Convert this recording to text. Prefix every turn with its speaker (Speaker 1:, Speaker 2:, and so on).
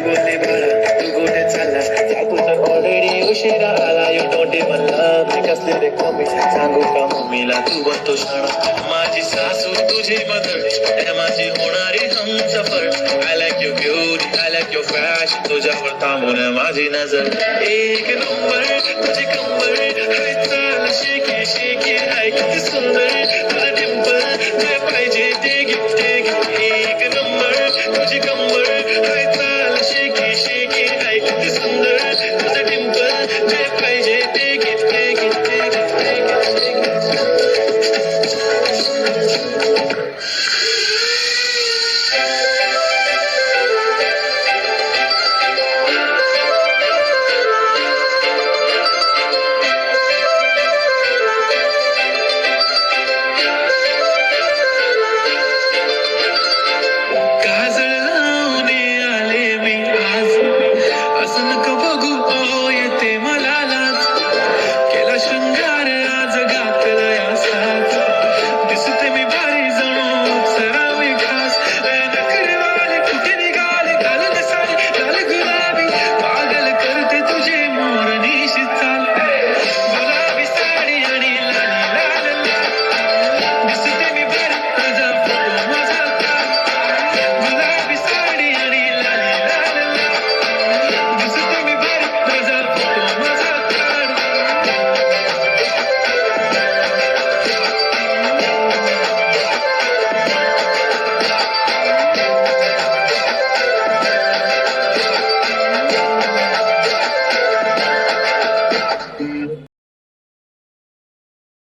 Speaker 1: बोलले बाळा तू कुठे चालला जातो तर ऑलरेडी उशिरा आला यू डोंट इवन लव्ह मी कसले रे कमी सांगू का मम्मीला तू बनतो शाणा माझी सासू तुझी मदर माझी होणारी Humsafar I like your beauty I like your fashion तुझ्यावर थांबून माझी नजर एक नंबर तुझी कंबर हाय चाल शेकी शेकी हाय किती सुंदर